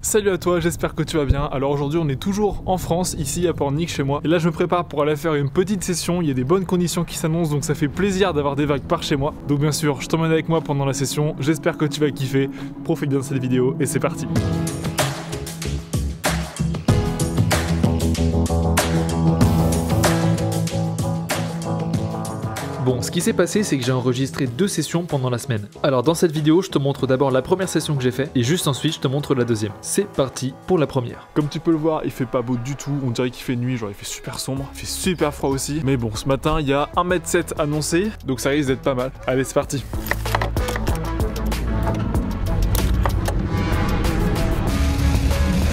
Salut à toi, j'espère que tu vas bien. Alors aujourd'hui on est toujours en France, ici à Pornic chez moi. Et là je me prépare pour aller faire une petite session, il y a des bonnes conditions qui s'annoncent donc ça fait plaisir d'avoir des vagues par chez moi. Donc bien sûr je t'emmène avec moi pendant la session, j'espère que tu vas kiffer. Profite bien de cette vidéo et c'est parti. Bon, ce qui s'est passé, c'est que j'ai enregistré 2 sessions pendant la semaine. Alors dans cette vidéo, je te montre d'abord la première session que j'ai fait, et juste ensuite, je te montre la deuxième. C'est parti pour la première. Comme tu peux le voir, il fait pas beau du tout, on dirait qu'il fait nuit, genre il fait super sombre, il fait super froid aussi. Mais bon, ce matin, il y a 1,7 m annoncé, donc ça risque d'être pas mal. Allez, c'est parti.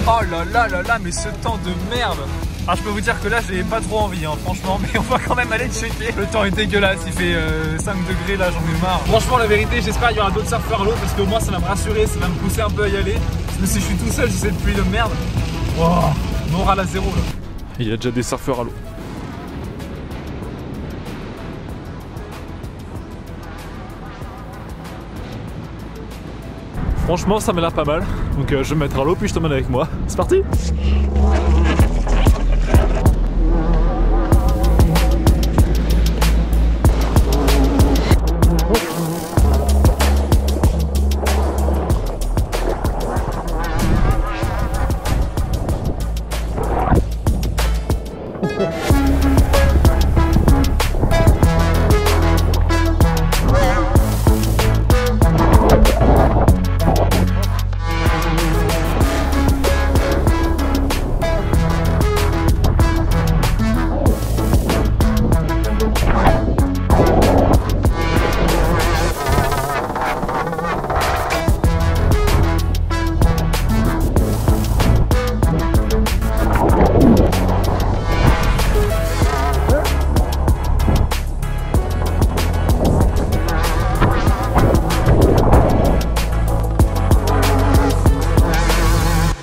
Oh là là là là, mais ce temps de merde! Ah, je peux vous dire que là j'ai pas trop envie hein, franchement, mais on va quand même aller checker. Le temps est dégueulasse, il fait 5 degrés là, j'en ai marre. Franchement la vérité, j'espère qu'il y aura d'autres surfeurs à l'eau parce que moi ça va me rassurer, ça va me pousser un peu à y aller. Parce que si je suis tout seul, j'ai cette pluie de merde. Oh, moral à zéro là. Il y a déjà des surfeurs à l'eau. Franchement ça m'a l'air pas mal, donc je vais me mettre à l'eau puis je t'emmène avec moi. C'est parti!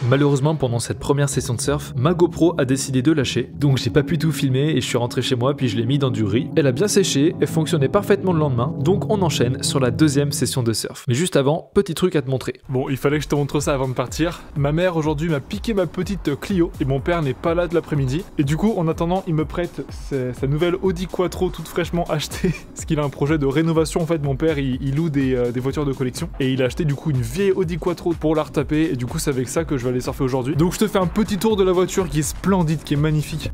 Malheureusement, pendant cette première session de surf, ma GoPro a décidé de lâcher, donc j'ai pas pu tout filmer et je suis rentré chez moi puis je l'ai mis dans du riz. Elle a bien séché, elle fonctionnait parfaitement le lendemain, donc on enchaîne sur la deuxième session de surf. Mais juste avant, petit truc à te montrer. Bon, il fallait que je te montre ça avant de partir. Ma mère aujourd'hui m'a piqué ma petite Clio et mon père n'est pas là de l'après-midi. Et du coup, en attendant, il me prête sa nouvelle Audi Quattro toute fraîchement achetée, parce qu'il a un projet de rénovation. En fait, mon père il loue des voitures de collection et il a acheté du coup une vieille Audi Quattro pour la retaper et du coup c'est avec ça que je vais aller surfer aujourd'hui. Donc je te fais un petit tour de la voiture qui est splendide, qui est magnifique.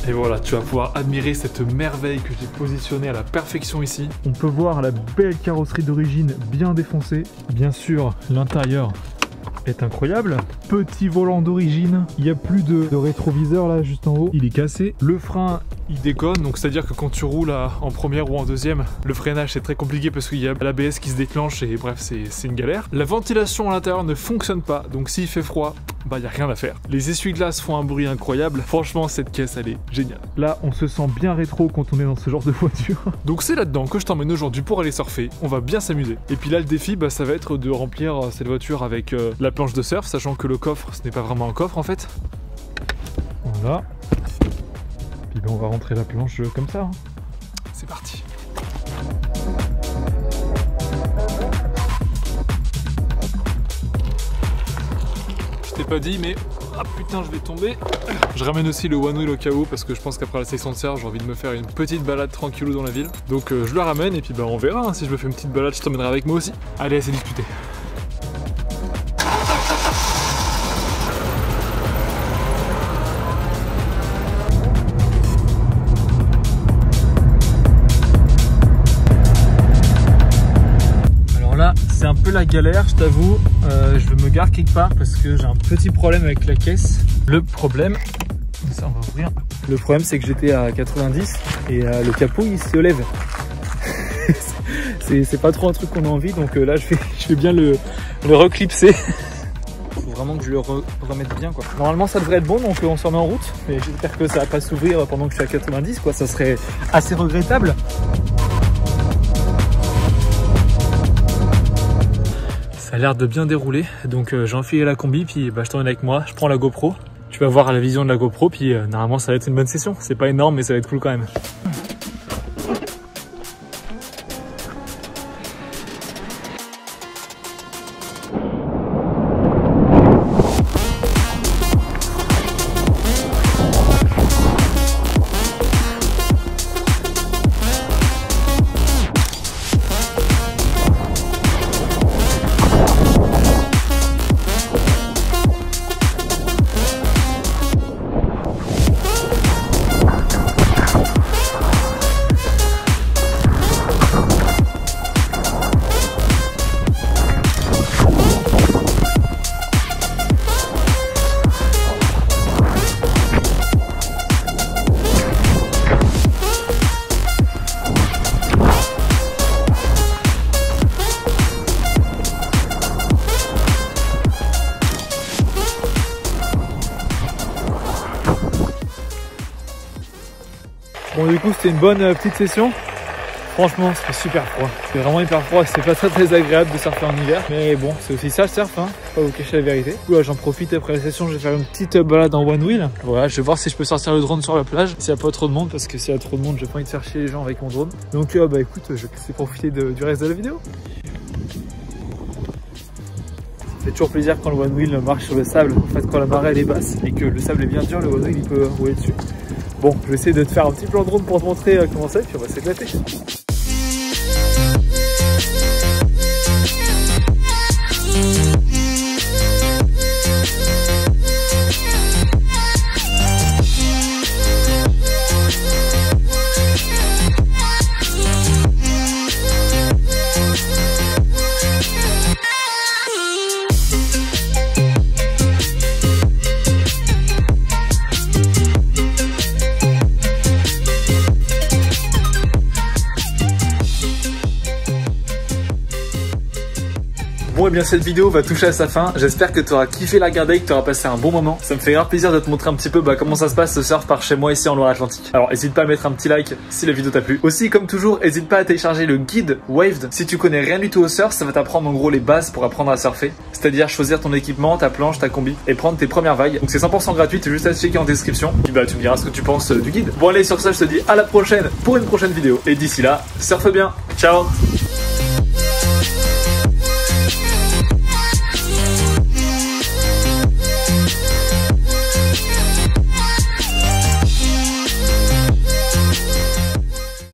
Et voilà, tu vas pouvoir admirer cette merveille que j'ai positionnée à la perfection ici. On peut voir la belle carrosserie d'origine bien défoncée. Bien sûr, l'intérieur est incroyable. Petit volant d'origine, il n'y a plus de rétroviseur là juste en haut, il est cassé. Le frein il déconne, donc c'est à dire que quand tu roules en première ou en deuxième, le freinage c'est très compliqué parce qu'il y a l'ABS qui se déclenche et bref c'est une galère. La ventilation à l'intérieur ne fonctionne pas, donc s'il fait froid, bah y a rien à faire. Les essuie-glaces font un bruit incroyable, franchement cette caisse elle est géniale. Là on se sent bien rétro quand on est dans ce genre de voiture. Donc c'est là-dedans que je t'emmène aujourd'hui pour aller surfer, on va bien s'amuser. Et puis là le défi bah, ça va être de remplir cette voiture avec la planche de surf, sachant que le coffre ce n'est pas vraiment un coffre en fait. Voilà. Puis ben, on va rentrer la planche comme ça. Hein. C'est parti. Je t'ai pas dit mais... Ah putain je vais tomber. Je ramène aussi le One Wheel au cas où parce que je pense qu'après la section de surf j'ai envie de me faire une petite balade tranquillou dans la ville. Donc je le ramène et puis bah, on verra hein. Si je me fais une petite balade je t'emmènerai avec moi aussi. Allez c'est discuté. C'est un peu la galère, je t'avoue. Je me gare quelque part parce que j'ai un petit problème avec la caisse. Le problème, ça on va ouvrir. Le problème c'est que j'étais à 90 et le capot il se lève. C'est pas trop un truc qu'on a envie, donc là je vais bien le reclipser. Faut vraiment que je le remette bien quoi. Normalement ça devrait être bon, donc on s'en met en route. Mais j'espère que ça va pas s'ouvrir pendant que je suis à 90 quoi, ça serait assez regrettable. Ça a l'air de bien dérouler, donc j'ai enfilé la combi, puis bah, je t'emmène avec moi, je prends la GoPro. Tu vas voir la vision de la GoPro, puis normalement ça va être une bonne session. C'est pas énorme, mais ça va être cool quand même. Bon du coup c'était une bonne petite session. Franchement c'était super froid, c'était vraiment hyper froid, c'était pas très agréable de surfer en hiver. Mais bon c'est aussi ça le surf, hein, faut pas vous cacher la vérité. Du coup j'en profite après la session, je vais faire une petite balade en one wheel. Voilà, je vais voir si je peux sortir le drone sur la plage, s'il n'y a pas trop de monde, parce que s'il y a trop de monde j'ai pas envie de faire chier les gens avec mon drone. Donc bah écoute, je vais essayer de profiter du reste de la vidéo. Ça fait toujours plaisir quand le one wheel marche sur le sable, en fait quand la marée elle est basse et que le sable est bien dur, le one wheel il peut rouler dessus. Bon, je vais essayer de te faire un petit plan drone pour te montrer comment c'est, puis on va s'éclater. Bon et bien cette vidéo va toucher à sa fin, j'espère que tu auras kiffé la regarder et que tu auras passé un bon moment. Ça me fait grave plaisir de te montrer un petit peu comment ça se passe ce surf par chez moi ici en Loire-Atlantique. Alors n'hésite pas à mettre un petit like si la vidéo t'a plu. Aussi comme toujours, n'hésite pas à télécharger le guide Waved. Si tu connais rien du tout au surf, ça va t'apprendre en gros les bases pour apprendre à surfer. C'est-à-dire choisir ton équipement, ta planche, ta combi et prendre tes premières vagues. Donc c'est 100% gratuit, c'est juste à checker en description. Puis tu me diras ce que tu penses du guide. Bon allez sur ça je te dis à la prochaine pour une prochaine vidéo. Et d'ici là, surfe bien, ciao.